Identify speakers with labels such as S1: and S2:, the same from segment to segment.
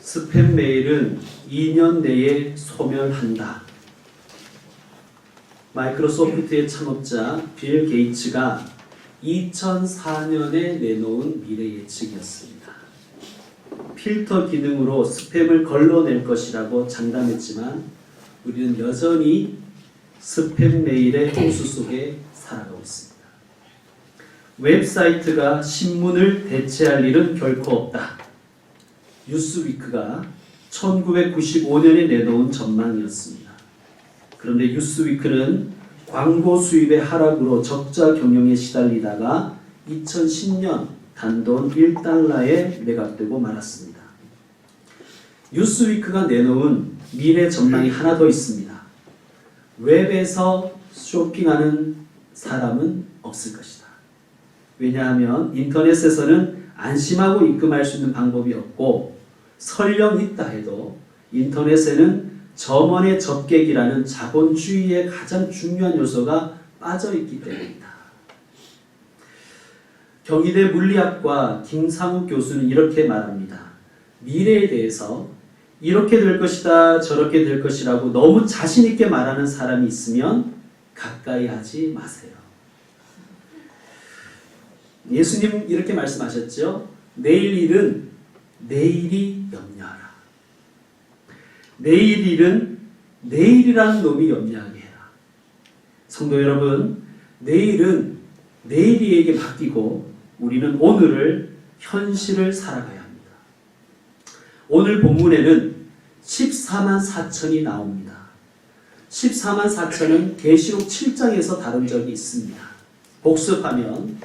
S1: 스팸 메일은 2년 내에 소멸한다. 마이크로소프트의 창업자 빌 게이츠가 2004년에 내놓은 미래 예측이었습니다. 필터 기능으로 스팸을 걸러낼 것이라고 장담했지만 우리는 여전히 스팸 메일의 홍수 속에 살아가고 있습니다. 웹사이트가 신문을 대체할 일은 결코 없다. 뉴스위크가 1995년에 내놓은 전망이었습니다. 그런데 뉴스위크는 광고 수입의 하락으로 적자 경영에 시달리다가 2010년 단돈 1달러에 매각되고 말았습니다. 뉴스위크가 내놓은 미래 전망이 하나 더 있습니다. 웹에서 쇼핑하는 사람은 없을 것이다. 왜냐하면 인터넷에서는 안심하고 입금할 수 있는 방법이 없고 설령 있다 해도 인터넷에는 점원의 접객이라는 자본주의의 가장 중요한 요소가 빠져있기 때문이다. 경희대 물리학과 김상욱 교수는 이렇게 말합니다. 미래에 대해서 이렇게 될 것이다 저렇게 될 것이라고 너무 자신 있게 말하는 사람이 있으면 가까이 하지 마세요. 예수님 이렇게 말씀하셨죠. 내일 일은 내일이 염려하라. 내일 일은 내일이라는 놈이 염려하게 해라. 성도 여러분, 내일은 내일이에게 맡기고 우리는 오늘을 현실을 살아가야 합니다. 오늘 본문에는 14만 4천이 나옵니다. 14만 4천은 계시록 7장에서 다룬 적이 있습니다. 복습하면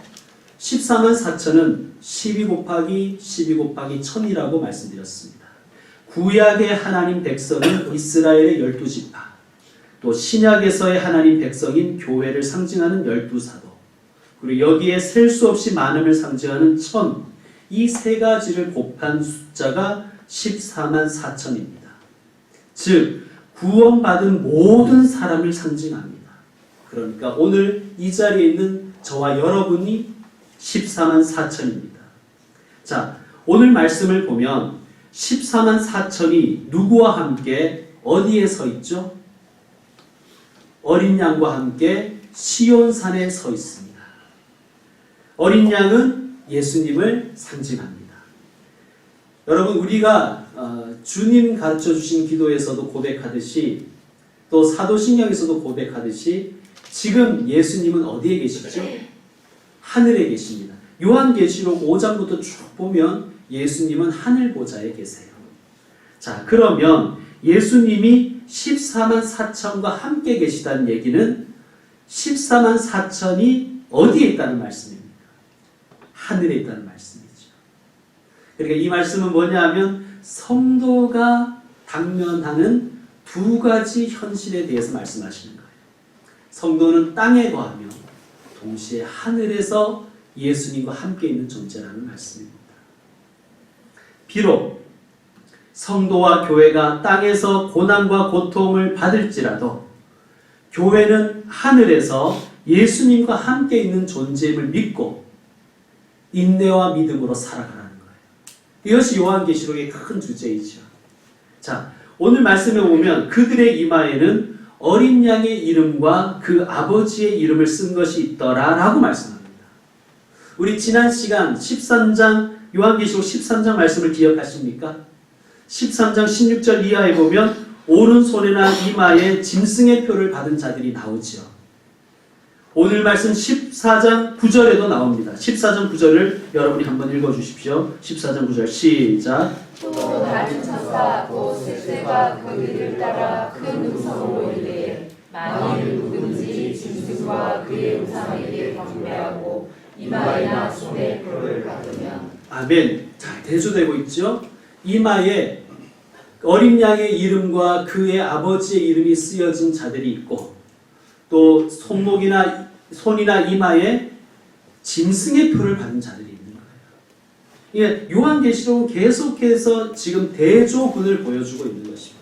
S1: 14만 4천은 12 곱하기 12 곱하기 1000이라고 말씀드렸습니다. 구약의 하나님 백성은 이스라엘의 12지파, 또 신약에서의 하나님 백성인 교회를 상징하는 12사도, 그리고 여기에 셀 수 없이 많음을 상징하는 1000, 이 세 가지를 곱한 숫자가 14만 4천입니다. 즉 구원받은 모든 사람을 상징합니다. 그러니까 오늘 이 자리에 있는 저와 여러분이 14만 4천입니다. 자, 오늘 말씀을 보면 14만 4천이 누구와 함께 어디에 서 있죠? 어린 양과 함께 시온산에 서 있습니다. 어린 양은 예수님을 상징합니다. 여러분, 우리가 주님 가르쳐 주신 기도에서도 고백하듯이 또 사도신경에서도 고백하듯이 지금 예수님은 어디에 계시죠? 하늘에 계십니다. 요한계시록 5장부터 쭉 보면 예수님은 하늘 보좌에 계세요. 자, 그러면 예수님이 14만 4천과 함께 계시다는 얘기는 14만 4천이 어디에 있다는 말씀입니까? 하늘에 있다는 말씀이죠. 그러니까 이 말씀은 뭐냐 하면 성도가 당면하는 두 가지 현실에 대해서 말씀하시는 거예요. 성도는 땅에 거하며 동시에 하늘에서 예수님과 함께 있는 존재라는 말씀입니다. 비록 성도와 교회가 땅에서 고난과 고통을 받을지라도 교회는 하늘에서 예수님과 함께 있는 존재임을 믿고 인내와 믿음으로 살아가라는 거예요. 이것이 요한계시록의 큰 주제이죠. 자, 오늘 말씀에 보면 그들의 이마에는 어린 양의 이름과 그 아버지의 이름을 쓴 것이 있더라 라고 말씀합니다. 우리 지난 시간 13장 요한계시록 13장 말씀을 기억하십니까? 13장 16절 이하에 보면 오른손이나 이마에 짐승의 표를 받은 자들이 나오죠. 오늘 말씀 14장 9절에도 나옵니다. 14장 9절을 여러분이 한번 읽어주십시오. 14장 9절 시작.
S2: 또 다른 천사 곧 셋째가 그 이를 따라 큰 음성으로 이르되 만일 누구든지 짐승과 그의 우상에게 경배하고 이마에나 손에 표를 받으면
S1: 아멘. 자, 대조되고 있죠. 이마에 어린 양의 이름과 그의 아버지의 이름이 쓰여진 자들이 있고 또 손이나 이마에 짐승의 표를 받은 자들이 있는 거예요. 예, 요한계시록은 계속해서 지금 대조군을 보여주고 있는 것입니다.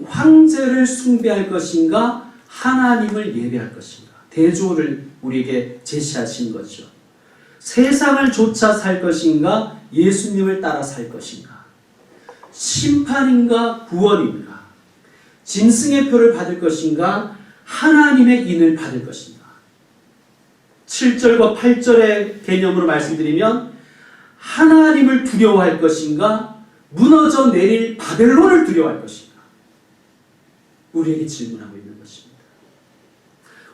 S1: 황제를 숭배할 것인가 하나님을 예배할 것인가 대조를 우리에게 제시하신 거죠. 세상을 좇아 살 것인가 예수님을 따라 살 것인가? 심판인가 구원인가? 짐승의 표를 받을 것인가? 하나님의 인을 받을 것인가? 7절과 8절의 개념으로 말씀드리면 하나님을 두려워할 것인가? 무너져 내릴 바벨론을 두려워할 것인가? 우리에게 질문하고 있는 것입니다.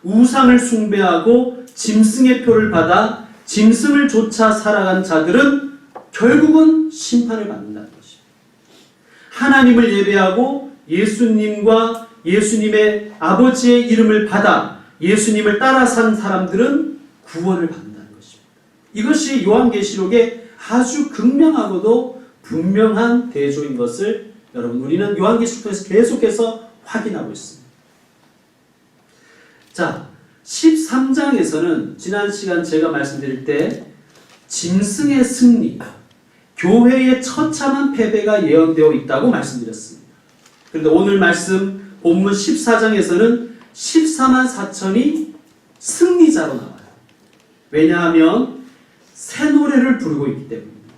S1: 우상을 숭배하고 짐승의 표를 받아 짐승을 쫓아 살아간 자들은 결국은 심판을 받는다는 것입니다. 하나님을 예배하고 예수님과 예수님의 아버지의 이름을 받아 예수님을 따라 산 사람들은 구원을 받는다는 것입니다. 이것이 요한계시록의 아주 극명하고도 분명한 대조인 것을 여러분 우리는 요한계시록에서 계속해서 확인하고 있습니다. 자, 13장에서는 지난 시간 제가 말씀드릴 때 짐승의 승리, 교회의 처참한 패배가 예언되어 있다고 말씀드렸습니다. 그런데 오늘 말씀 본문 14장에서는 14만 4천이 승리자로 나와요. 왜냐하면 새 노래를 부르고 있기 때문입니다.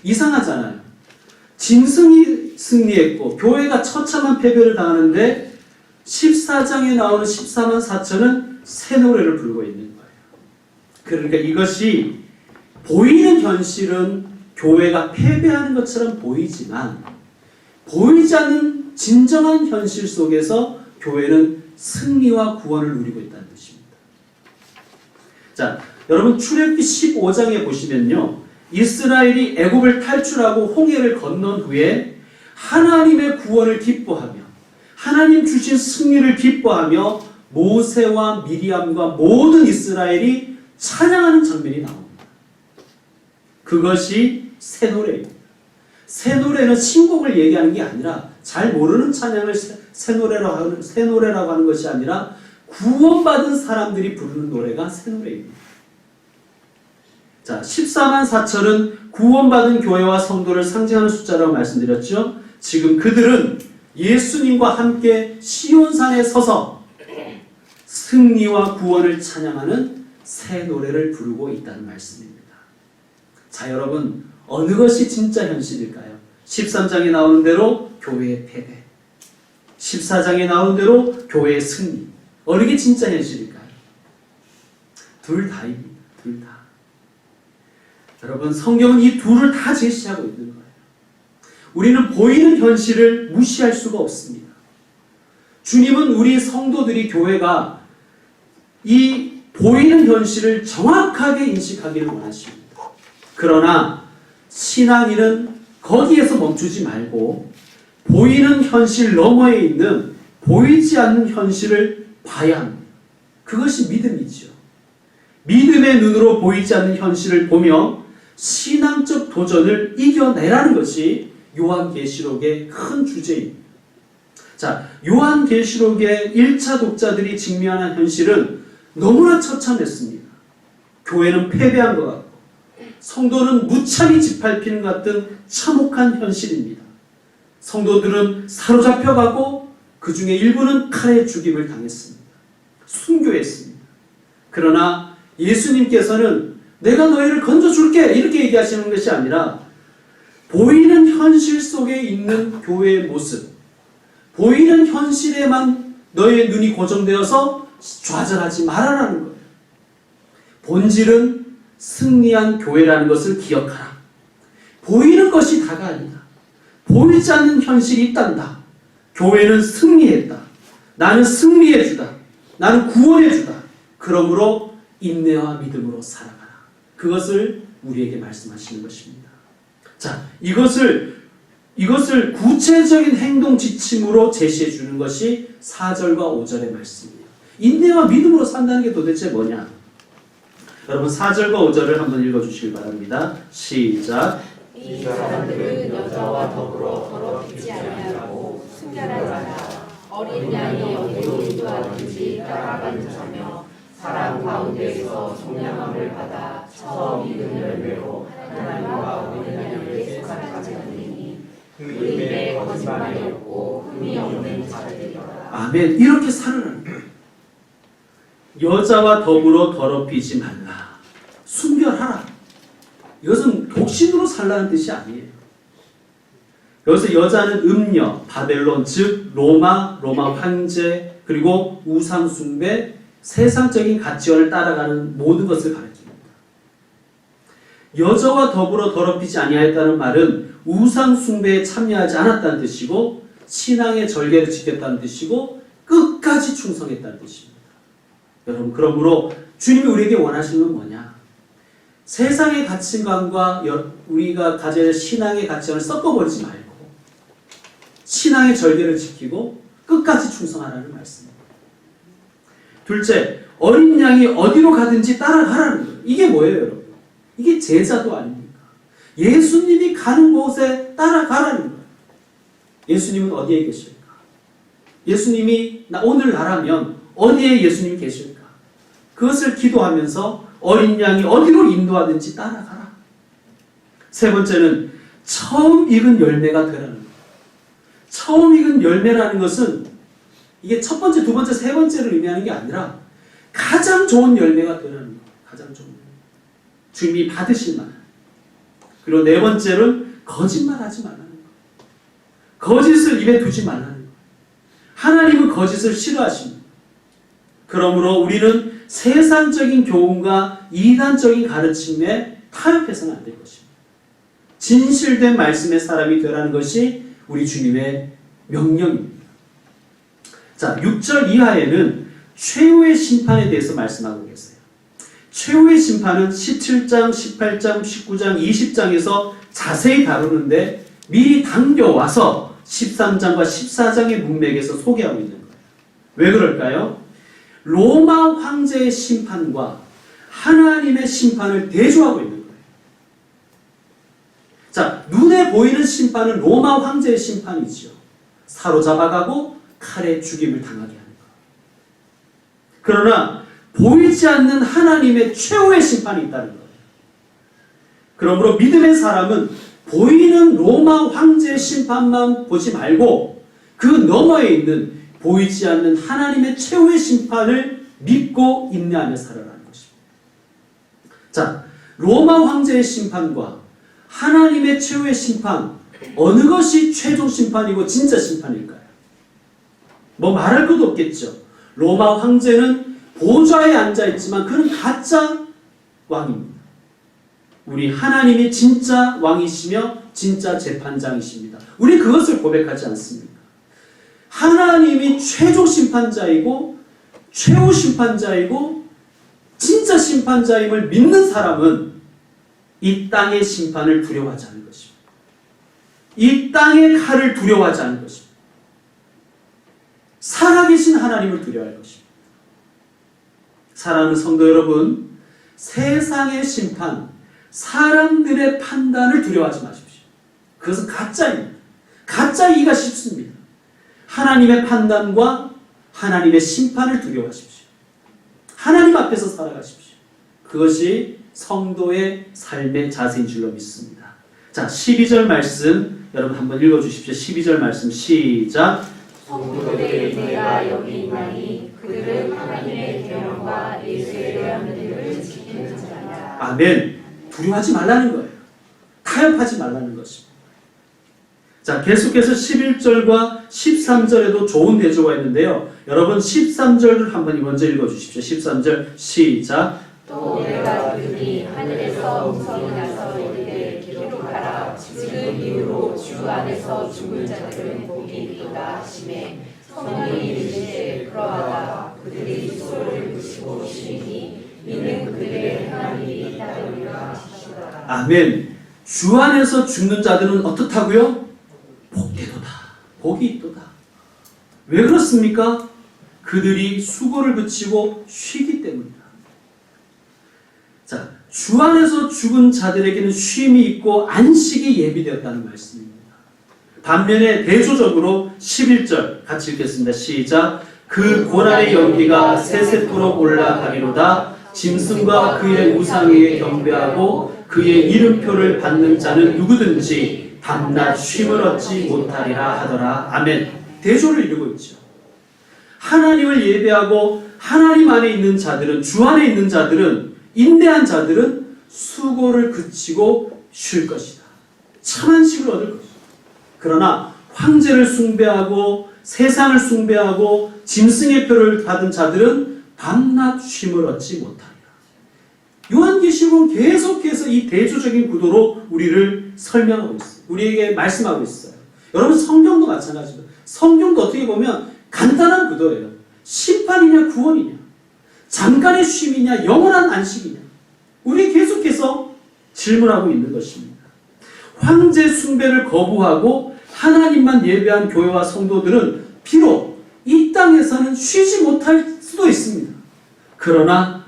S1: 이상하잖아요. 짐승이 승리했고 교회가 처참한 패배를 당하는데 14장에 나오는 14만 4천은 새 노래를 부르고 있는 거예요. 그러니까 이것이 보이는 현실은 교회가 패배하는 것처럼 보이지만 보이지 않는 진정한 현실 속에서 교회는 승리와 구원을 누리고 있다는 것입니다. 자, 여러분 출애굽기 15장에 보시면요. 이스라엘이 애굽을 탈출하고 홍해를 건넌 후에 하나님의 구원을 기뻐하며 하나님 주신 승리를 기뻐하며 모세와 미리암과 모든 이스라엘이 찬양하는 장면이 나옵니다. 그것이 새 노래입니다. 새 노래는 신곡을 얘기하는 게 아니라 잘 모르는 찬양을 새 노래라고 하는 것이 아니라 구원받은 사람들이 부르는 노래가 새 노래입니다. 자, 14만 4천은 구원받은 교회와 성도를 상징하는 숫자라고 말씀드렸죠. 지금 그들은 예수님과 함께 시온산에 서서 승리와 구원을 찬양하는 새 노래를 부르고 있다는 말씀입니다. 자, 여러분 어느 것이 진짜 현실일까요? 13장에 나오는 대로 교회의 패배, 14장에 나오는 대로 교회의 승리. 어느 게 진짜 현실일까요? 둘 다입니다. 둘 다. 여러분 성경은 이 둘을 다 제시하고 있는 거예요. 우리는 보이는 현실을 무시할 수가 없습니다. 주님은 우리 성도들이 교회가 이 보이는 현실을 정확하게 인식하기를 원하십니다. 그러나 신앙인은 거기에서 멈추지 말고 보이는 현실 너머에 있는 보이지 않는 현실을 봐야 합니다. 그것이 믿음이죠. 믿음의 눈으로 보이지 않는 현실을 보며 신앙적 도전을 이겨내라는 것이 요한계시록의 큰 주제입니다. 자, 요한계시록의 1차 독자들이 직면한 현실은 너무나 처참했습니다. 교회는 패배한 것 같고 성도는 무참히 짓밟히는 것 같은 참혹한 현실입니다. 성도들은 사로잡혀가고 그 중에 일부는 칼에 죽임을 당했습니다. 순교했습니다. 그러나 예수님께서는 내가 너희를 건져줄게 이렇게 얘기하시는 것이 아니라 보이는 현실 속에 있는 교회의 모습, 보이는 현실에만 너희의 눈이 고정되어서 좌절하지 말아라는 거예요. 본질은 승리한 교회라는 것을 기억하라. 보이는 것이 다가 아니다. 보이지 않는 현실이 있단다. 교회는 승리했다. 나는 승리해주다. 나는 구원해주다. 그러므로 인내와 믿음으로 살아가라. 그것을 우리에게 말씀하시는 것입니다. 자, 이것을 구체적인 행동 지침으로 제시해 주는 것이 4절과 5절의 말씀입니다. 인내와 믿음으로 산다는 게 도대체 뭐냐? 여러분 4절과 5절을 한번 읽어주시기 바랍니다. 시작.
S2: 이 사람들은 여자와 더불어 더럽히지 아니하고 순결한 자라 어린 양이 어디로 인도하든지 따라가는 자며 사람 가운데에서 종량함을 받아 처음 익은 열매로 하나님과 어린 양에게 속한 자들이니 그 입에 거짓말이 없고 흠이 없는 자들이라.
S1: 아멘. 이렇게 살으라는 거예요. 여자와 더불어 더럽히지 말라. 순결하라. 이것은 독신으로 살라는 뜻이 아니에요. 여기서 여자는 음녀, 바벨론, 즉 로마 황제, 그리고 우상 숭배, 세상적인 가치관을 따라가는 모든 것을 가르칩니다. 여자와 더불어 더럽히지 아니하였다는 말은 우상 숭배에 참여하지 않았다는 뜻이고 신앙의 절개를 지켰다는 뜻이고 끝까지 충성했다는 뜻입니다. 여러분, 그러므로 주님이 우리에게 원하시는 건 뭐냐? 세상의 가치관과 우리가 가져야 할 신앙의 가치관을 섞어버리지 말고 신앙의 절개를 지키고 끝까지 충성하라는 말씀입니다. 둘째, 어린 양이 어디로 가든지 따라가라는 거예요. 이게 뭐예요, 여러분? 이게 제자도 아닙니까? 예수님이 가는 곳에 따라가라는 거예요. 예수님은 어디에 계실까? 예수님이 오늘 나라면 어디에 예수님이 계실까? 그것을 기도하면서 어린 양이 어디로 인도하든지 따라가라. 세 번째는 처음 익은 열매가 되라는 거예요. 처음 익은 열매라는 것은 이게 첫 번째, 두 번째, 세 번째를 의미하는 게 아니라 가장 좋은 열매가 되라는 거예요. 가장 좋은 열매. 주님이 받으실 만한. 그리고 네 번째는 거짓말하지 말라는 거예요. 거짓을 입에 두지 말라는 거예요. 하나님은 거짓을 싫어하십니다. 그러므로 우리는 세상적인 교훈과 이단적인 가르침에 타협해서는 안 될 것입니다. 진실된 말씀의 사람이 되라는 것이 우리 주님의 명령입니다. 자, 6절 이하에는 최후의 심판에 대해서 말씀하고 계세요. 최후의 심판은 17장, 18장, 19장, 20장에서 자세히 다루는데 미리 당겨와서 13장과 14장의 문맥에서 소개하고 있는 거예요. 왜 그럴까요? 로마 황제의 심판과 하나님의 심판을 대조하고 있는 거예요. 자, 눈에 보이는 심판은 로마 황제의 심판이지요. 사로잡아가고 칼에 죽임을 당하게 하는 것. 그러나 보이지 않는 하나님의 최후의 심판이 있다는 거예요. 그러므로 믿음의 사람은 보이는 로마 황제의 심판만 보지 말고 그 너머에 있는 보이지 않는 하나님의 최후의 심판을 믿고 인내하며 살아가는 것입니다. 자, 로마 황제의 심판과 하나님의 최후의 심판, 어느 것이 최종 심판이고 진짜 심판일까요? 뭐 말할 것도 없겠죠. 로마 황제는 보좌에 앉아있지만 그는 가짜 왕입니다. 우리 하나님이 진짜 왕이시며 진짜 재판장이십니다. 우리 그것을 고백하지 않습니까? 하나님이 최종 심판자이고 최후 심판자이고 진짜 심판자임을 믿는 사람은 이 땅의 심판을 두려워하지 않는 것입니다. 이 땅의 칼을 두려워하지 않는 것입니다. 살아계신 하나님을 두려워할 것입니다. 사랑하는 성도 여러분, 세상의 심판, 사람들의 판단을 두려워하지 마십시오. 그것은 가짜입니다. 가짜 이기가 쉽습니다. 하나님의 판단과 하나님의 심판을 두려워하십시오. 하나님 앞에서 살아가십시오. 그것이 성도의 삶의 자세인 줄로 믿습니다. 자, 12절 말씀 여러분 한번 읽어주십시오. 12절 말씀 시작.
S2: 성도들의 내가 여기 있나니 그들은 하나님의 계명과 예수에 대한 믿음을 지키는 자라.
S1: 아멘. 두려워하지 말라는 거예요. 타협하지 말라는 것입니다. 자, 계속해서 11절과 13절에도 좋은 대조가 있는데요. 여러분 13절을 한번 먼저 읽어주십시오. 13절 시작.
S2: 또 내가 들으니 하늘에서 음성이 나서 이르되 기록하라. 지금 이후로 주 안에서 죽은 자들은 복이 있도다 하시매 성령이 이르시되 그러하다. 그들이 소를 붙이고 쉬니 이는 그들의 행한 일이 따르리라 하시더라.
S1: 아멘. 주 안에서 죽는 자들은 어떻다고요? 복되도다. 복이 있도다. 왜 그렇습니까? 그들이 수고를 붙이고 쉬기 때문이다. 자, 주 안에서 죽은 자들에게는 쉼이 있고 안식이 예비되었다는 말씀입니다. 반면에 대조적으로 11절 같이 읽겠습니다. 시작. 그 고난의 연기가 세세토록 올라가리로다. 짐승과 그의 우상에게 경배하고 그의 이름표를 받는 자는 누구든지 밤낮 쉼을 얻지 못하리라 하더라. 아멘. 대조를 이루고 있죠. 하나님을 예배하고 하나님 안에 있는 자들은, 주 안에 있는 자들은, 인내한 자들은 수고를 그치고 쉴 것이다. 참안식을 얻을 것이다. 그러나 황제를 숭배하고 세상을 숭배하고 짐승의 표를 받은 자들은 밤낮 쉼을 얻지 못하리라. 요한계시록은 계속해서 이 대조적인 구도로 우리를 설명하고 있어요. 우리에게 말씀하고 있어요. 여러분 성경도 마찬가지입니다. 성경도 어떻게 보면 간단한 구도예요. 심판이냐 구원이냐, 잠깐의 쉼이냐 영원한 안식이냐, 우리 계속해서 질문하고 있는 것입니다. 황제 숭배를 거부하고 하나님만 예배한 교회와 성도들은 비록 이 땅에서는 쉬지 못할 수도 있습니다. 그러나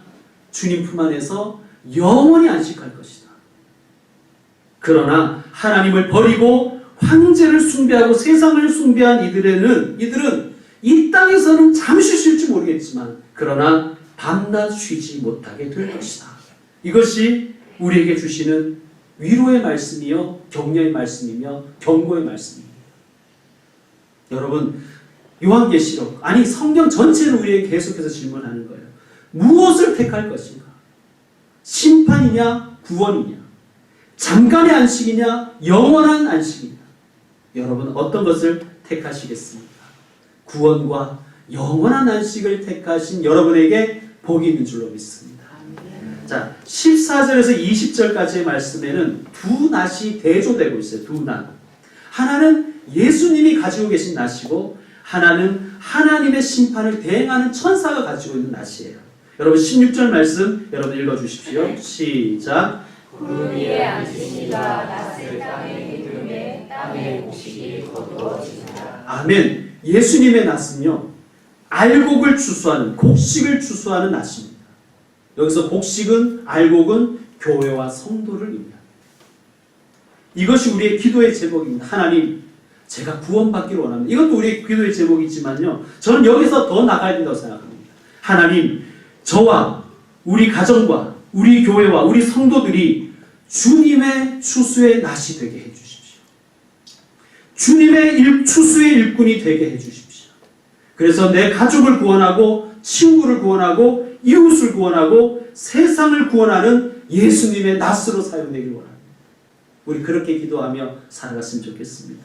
S1: 주님 품 안에서 영원히 안식할 것이다. 그러나 하나님을 버리고 황제를 숭배하고 세상을 숭배한 이들은 이 땅에서는 잠시 쉴지 모르겠지만 그러나 밤낮 쉬지 못하게 될 것이다. 이것이 우리에게 주시는 위로의 말씀이요, 격려의 말씀이며 경고의 말씀입니다. 여러분, 요한계시록, 아니 성경 전체를 우리에게 계속해서 질문하는 거예요. 무엇을 택할 것인가? 심판이냐 구원이냐, 잠깐의 안식이냐 영원한 안식이냐. 여러분 어떤 것을 택하시겠습니까? 구원과 영원한 안식을 택하신 여러분에게 복이 있는 줄로 믿습니다. 자, 14절에서 20절까지의 말씀에는 두 낫이 대조되고 있어요. 두 낫. 하나는 예수님이 가지고 계신 낫이고 하나는 하나님의 심판을 대행하는 천사가 가지고 있는 낫이에요. 여러분 16절 말씀 여러분 읽어주십시오. 시작.
S2: 구름 위에 앉으시니가 낯을 땅에 휘두르매 땅의 곡식이 거두어지니라.
S1: 아멘. 예수님의 낫은요, 알곡을 추수하는, 곡식을 추수하는 낫입니다. 여기서 곡식은, 알곡은 교회와 성도를 의미합니다. 이것이 우리의 기도의 제목입니다. 하나님, 제가 구원받기를 원합니다. 이것도 우리의 기도의 제목이지만요, 저는 여기서 더 나가야 된다고 생각합니다. 하나님, 저와 우리 가정과 우리 교회와 우리 성도들이 주님의 추수의 낫이 되게 해주십시오. 주님의 추수의 일꾼이 되게 해주십시오. 그래서 내 가족을 구원하고 친구를 구원하고 이웃을 구원하고 세상을 구원하는 예수님의 낫으로 사용되길 원합니다. 우리 그렇게 기도하며 살아갔으면 좋겠습니다.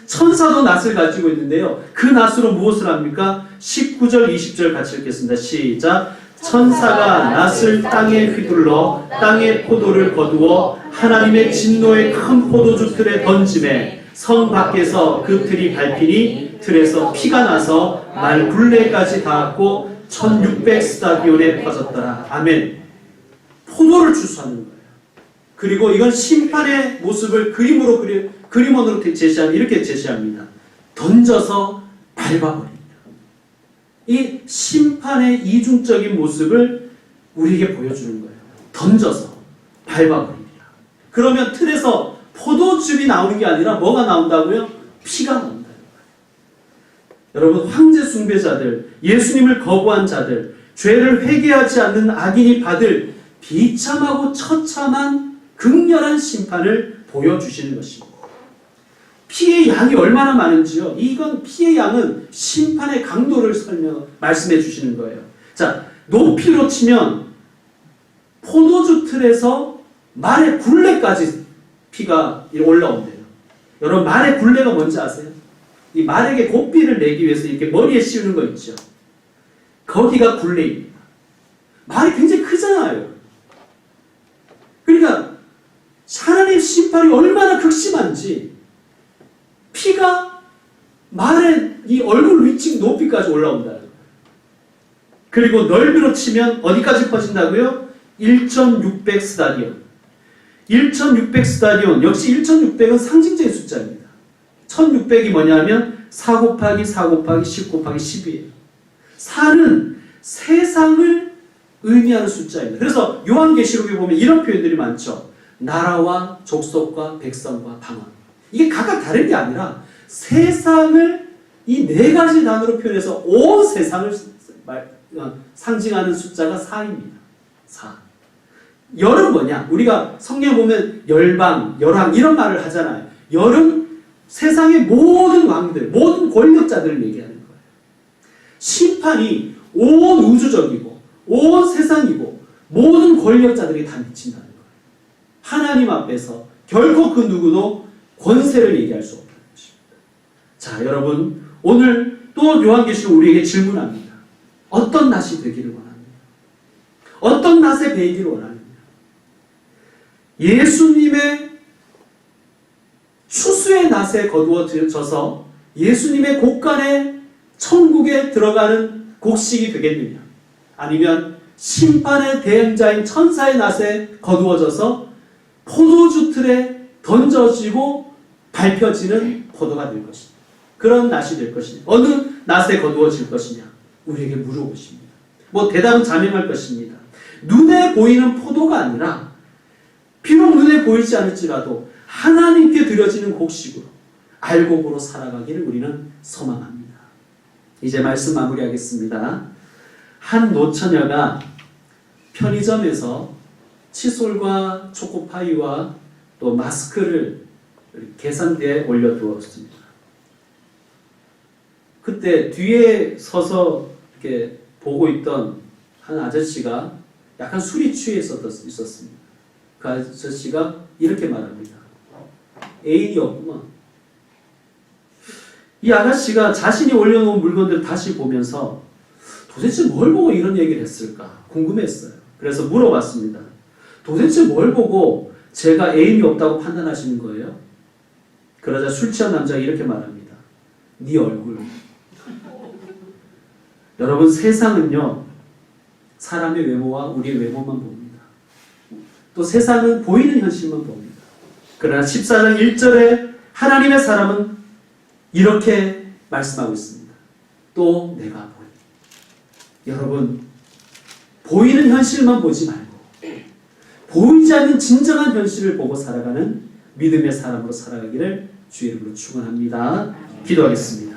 S1: 천사도 낫을 가지고 있는데요, 그 낫으로 무엇을 합니까? 19절 20절 같이 읽겠습니다. 시작. 천사가 낫을 땅에 휘둘러 땅의 포도를 거두어 하나님의 진노의 큰 포도주 틀에 던짐에 성 밖에서 그 틀이 밟히니 틀에서 피가 나서 말 굴레까지 닿았고 1600스타디온에 퍼졌더라. 아멘. 포도를 추수하는 거예요. 그리고 이건 심판의 모습을 그림원으로 이렇게 제시합니다. 던져서 밟아버립니다. 이 심판의 이중적인 모습을 우리에게 보여주는 거예요. 던져서 밟아버립니다. 그러면 틀에서 포도즙이 나오는 게 아니라 뭐가 나온다고요? 피가 나온다는 거예요. 여러분, 황제 숭배자들, 예수님을 거부한 자들, 죄를 회개하지 않는 악인이 받을 비참하고 처참한 극렬한 심판을 보여주시는 것입니다. 피의 양이 얼마나 많은지요. 이건 피의 양은 심판의 강도를 말씀해 주시는 거예요. 자, 높이로 치면 포도주 틀에서 말의 굴레까지 피가 올라온대요. 여러분, 말의 굴레가 뭔지 아세요? 이 말에게 고삐를 내기 위해서 이렇게 머리에 씌우는 거 있죠. 거기가 굴레입니다. 말이 굉장히 크잖아요. 그러니까 하나님의 심판이 얼마나 극심한지 피가 말의 이 얼굴 위치 높이까지 올라온다. 그리고 넓이로 치면 어디까지 퍼진다고요? 1600 스타디온. 1600 스타디온. 역시 1600은 상징적인 숫자입니다. 1600이 뭐냐면 4 곱하기 4 곱하기 10 곱하기 10이에요. 4는 세상을 의미하는 숫자입니다. 그래서 요한계시록에 보면 이런 표현들이 많죠. 나라와 족속과 백성과 방언. 이게 각각 다른 게 아니라 세상을 이 네 가지 단어로 표현해서 온 세상을 상징하는 숫자가 4입니다. 4. 열은 뭐냐? 우리가 성경 보면 열방, 열왕 이런 말을 하잖아요. 열은 세상의 모든 왕들, 모든 권력자들을 얘기하는 거예요. 심판이 온 우주적이고 온 세상이고 모든 권력자들에게 다 미친다는 거예요. 하나님 앞에서 결코 그 누구도 권세를 얘기할 수 없다는 것입니다. 자, 여러분, 오늘 또 요한계시록 우리에게 질문합니다. 어떤 낫이 되기를 원합니다. 어떤 낫에 배이기를 원합니다. 예수님의 추수의 낫에 거두어져서 예수님의 곳간에 천국에 들어가는 곡식이 되겠느냐, 아니면 심판의 대행자인 천사의 낫에 거두어져서 포도주 틀에 던져지고 밟혀지는 포도가 될 것이냐, 그런 낫이 될 것이냐, 어느 낫에 거두어질 것이냐, 우리에게 물어보십니다. 뭐 대답은 자명할 것입니다. 눈에 보이는 포도가 아니라 비록 눈에 보이지 않을지라도 하나님께 드려지는 곡식으로 알곡으로 살아가기를 우리는 소망합니다. 이제 말씀 마무리하겠습니다. 한 노처녀가 편의점에서 칫솔과 초코파이와 또 마스크를 계산대에 올려두었습니다. 그때 뒤에 서서 이렇게 보고 있던 한 아저씨가 약간 술이 취해 있었습니다. 그 아저씨가 이렇게 말합니다. 애인이 없구만. 이 아가씨가 자신이 올려놓은 물건들을 다시 보면서 도대체 뭘 보고 이런 얘기를 했을까 궁금했어요. 그래서 물어봤습니다. 도대체 뭘 보고 제가 애인이 없다고 판단하시는 거예요? 그러자 술 취한 남자가 이렇게 말합니다. 네 얼굴. 여러분, 세상은요, 사람의 외모와 우리의 외모만 봅니다. 또 세상은 보이는 현실만 봅니다. 그러나 14장 1절에 하나님의 사람은 이렇게 말씀하고 있습니다. 또 내가 보니. 여러분, 보이는 현실만 보지 말고 보이지 않는 진정한 현실을 보고 살아가는 믿음의 사람으로 살아가기를 주의 이름으로 축원합니다. 기도하겠습니다.